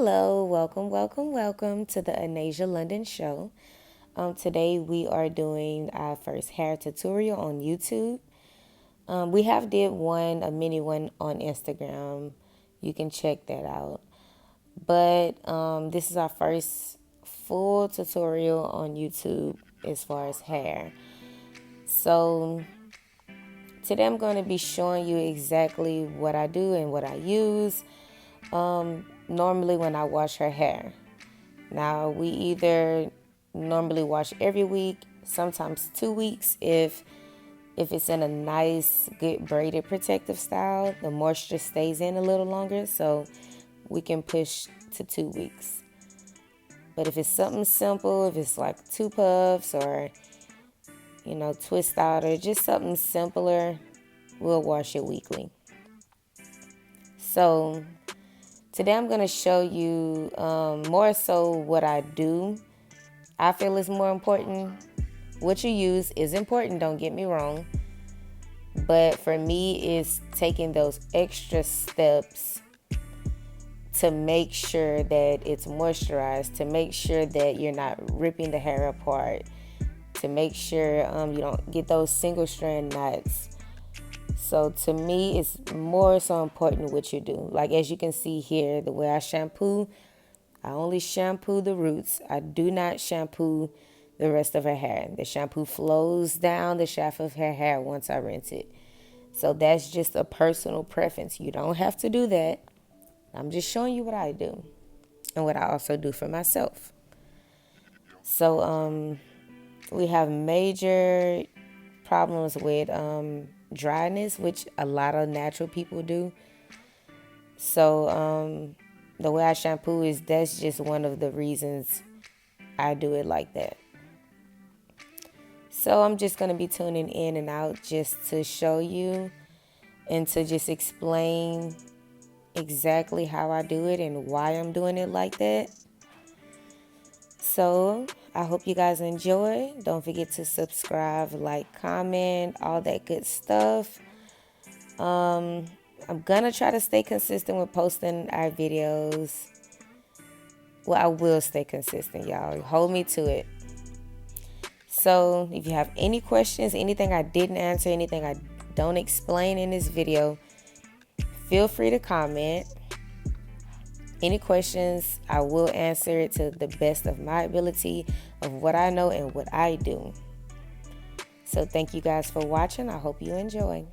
Hello, welcome to the Anasia London show. Today we are doing our first hair tutorial on YouTube. We have did a mini one on Instagram. You can check that out. But this is our first full tutorial on YouTube as far as hair. So today I'm going to be showing you exactly what I do and what I use normally when I wash her hair. Now, we either normally wash every week, sometimes 2 weeks if it's in a nice, good braided protective style. The moisture stays in a little longer, so we can push to 2 weeks. But if it's something simple, if it's like two puffs or, twist out or just something simpler, we'll wash it weekly. So today I'm going to show you more so what I do. I feel is more important. What you use is important, don't get me wrong. But for me, it's taking those extra steps to make sure that it's moisturized, to make sure that you're not ripping the hair apart, to make sure you don't get those single strand knots. So to me, it's more so important what you do. Like as you can see here, the way I shampoo, I only shampoo the roots. I do not shampoo the rest of her hair. The shampoo flows down the shaft of her hair once I rinse it. So that's just a personal preference. You don't have to do that. I'm just showing you what I do and what I also do for myself. So we have major problems with dryness, which a lot of natural people do. So the way I shampoo that's just one of the reasons I do it like that. So I'm just going to be tuning in and out just to show you and to just explain exactly how I do it and why I'm doing it like that. So I hope you guys enjoy. Don't forget to subscribe, like, comment, all that good stuff. I'm gonna try to stay consistent with posting our videos. Well, I will stay consistent, y'all. Hold me to it. So if you have any questions, anything I didn't answer, anything I don't explain in this video, feel free to comment. Any questions, I will answer it to the best of my ability of what I know and what I do. So thank you guys for watching. I hope you enjoy.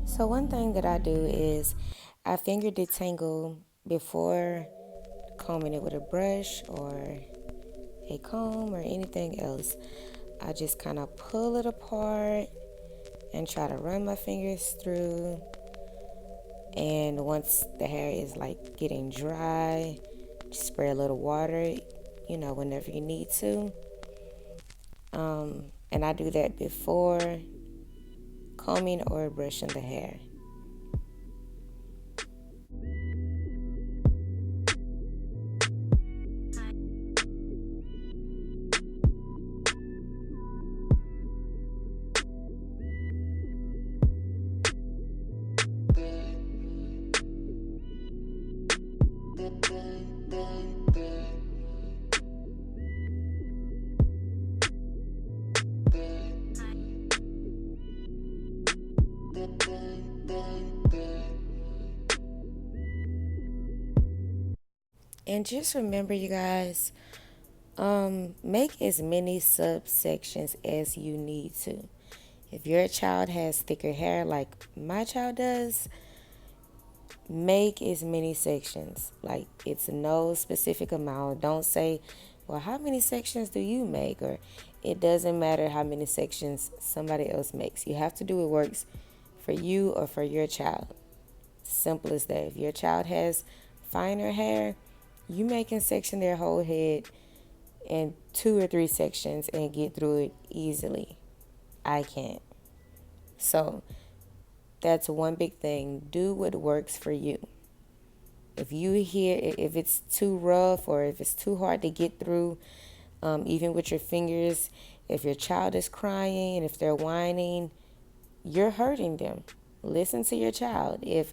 So one thing that I do is I finger detangle before combing it with a brush or a comb or anything else. I just kind of pull it apart and try to run my fingers through. And once the hair is like getting dry, just spray a little water, whenever you need to. And I do that before combing or brushing the hair. And just remember, you guys, make as many subsections as you need to. If your child has thicker hair like my child does, make as many sections. Like it's no specific amount. Don't say, well, how many sections do you make? Or it doesn't matter how many sections somebody else makes. You have to do what works for you or for your child. Simple as that. If your child has finer hair, you make and section their whole head in 2 or 3 sections and get through it easily. I can't. So that's one big thing. Do what works for you. If if it's too rough or if it's too hard to get through, even with your fingers, if your child is crying, if they're whining, you're hurting them. Listen to your child. If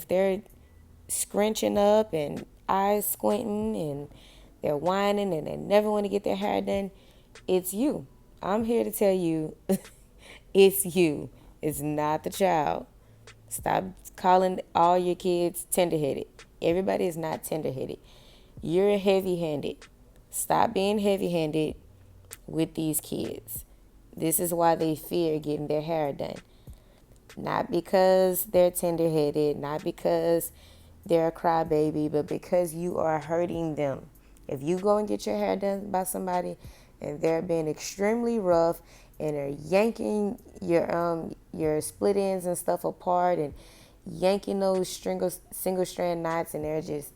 they're scrunching up and eyes squinting and they're whining and they never want to get their hair done, it's you. I'm here to tell you it's you. It's not the child. Stop calling all your kids tender-headed. Everybody is not tender-headed. You're heavy-handed. Stop being heavy-handed with these kids. This is why they fear getting their hair done. Not because they're tender-headed, not because they're a crybaby, but because you are hurting them. If you go and get your hair done by somebody and they're being extremely rough and they're yanking your split ends and stuff apart and yanking those single strand knots and they're just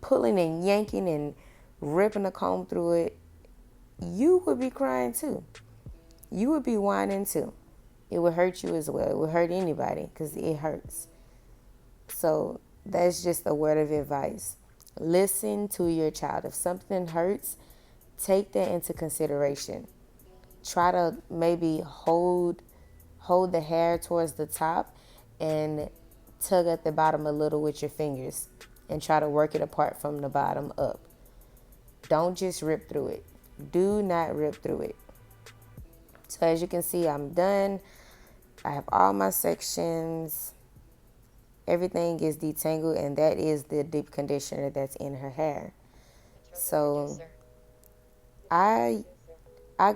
pulling and yanking and ripping a comb through it, you would be crying too. You would be whining too. It would hurt you as well. It would hurt anybody because it hurts. So that's just a word of advice. Listen to your child. If something hurts, take that into consideration. Try to maybe hold the hair towards the top and tug at the bottom a little with your fingers and try to work it apart from the bottom up. Don't just rip through it. Do not rip through it. So as you can see, I'm done. I have all my sections. Everything is detangled, and that is the deep conditioner that's in her hair. So I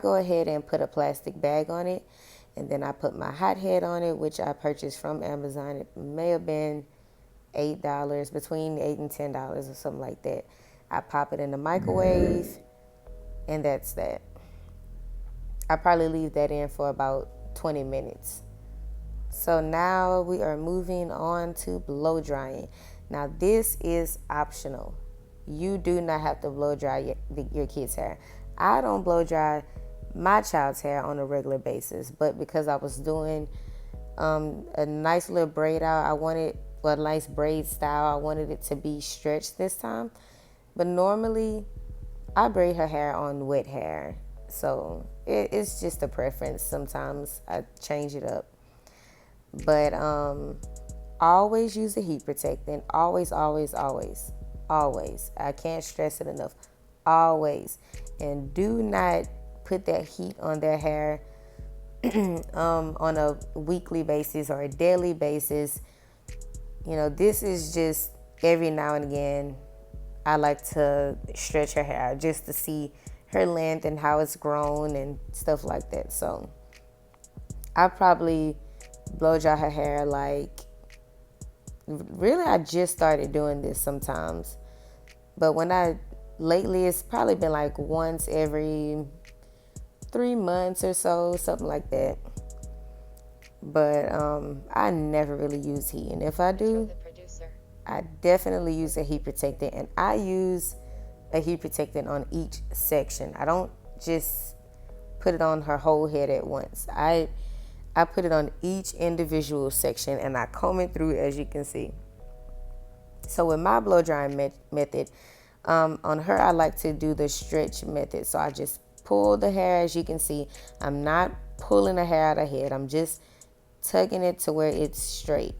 go ahead and put a plastic bag on it, and then I put my hot head on it, which I purchased from Amazon. It may have been $8, between $8 and $10 or something like that. I pop it in the microwave, and that's that. I probably leave that in for about 20 minutes. So now we are moving on to blow drying. Now this is optional. You do not have to blow dry your kids' hair. I don't blow dry my child's hair on a regular basis, but because I was doing a nice little braid out, a nice braid style. I wanted it to be stretched this time. But normally I braid her hair on wet hair. So it's just a preference. Sometimes I change it up. But always use a heat protectant. Always, always, always, always. I can't stress it enough. Always. And do not put that heat on their hair on a weekly basis or a daily basis. You know, this is just every now and again. I like to stretch her hair just to see her length and how it's grown and stuff like that. So I probably blow dry her hair really I just started doing this sometimes. But lately it's probably been like once every 3 months or so, something like that. But I never really use heat. And if I do, I definitely use a heat protectant, and I use a heat protectant on each section. I don't just put it on her whole head at once. I put it on each individual section and I comb it through, as you can see. So with my blow drying method, on her I like to do the stretch method. So I just pull the hair, as you can see. I'm not pulling the hair out of her head. I'm just tugging it to where it's straight.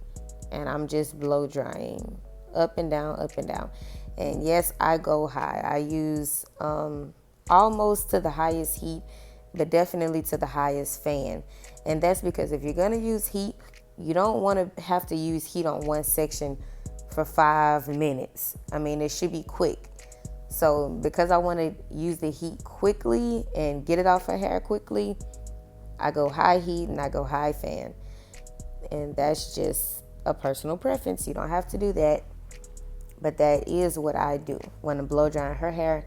And I'm just blow drying up and down, up and down. And yes, I go high. I use almost to the highest heat, but definitely to the highest fan. And that's because if you're going to use heat, you don't want to have to use heat on one section for 5 minutes. I mean, it should be quick. So because I want to use the heat quickly and get it off her hair quickly, I go high heat and I go high fan. And that's just a personal preference. You don't have to do that. But that is what I do when I'm blow drying her hair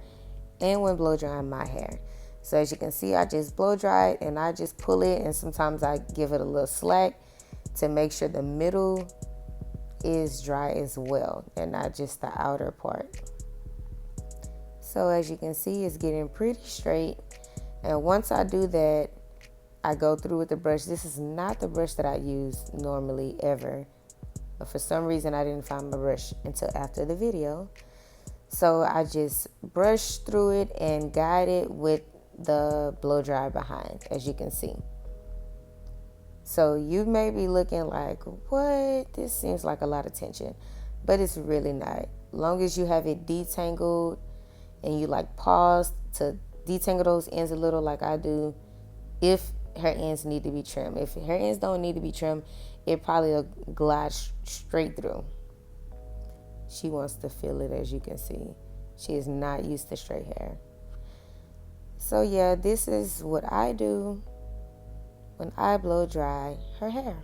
and when blow drying my hair. So as you can see, I just blow dry it and I just pull it, and sometimes I give it a little slack to make sure the middle is dry as well and not just the outer part. So as you can see, it's getting pretty straight. And once I do that, I go through with the brush. This is not the brush that I use normally ever. But for some reason, I didn't find my brush until after the video. So I just brush through it and guide it with the blow dryer behind, as you can see. So you may be looking like, what? This seems like a lot of tension. But it's really not. Long as you have it detangled and you like pause to detangle those ends a little like I do, if her ends need to be trimmed. If her ends don't need to be trimmed, it probably will glide straight through. She wants to feel it, as you can see. She is not used to straight hair. So yeah, this is what I do when I blow dry her hair.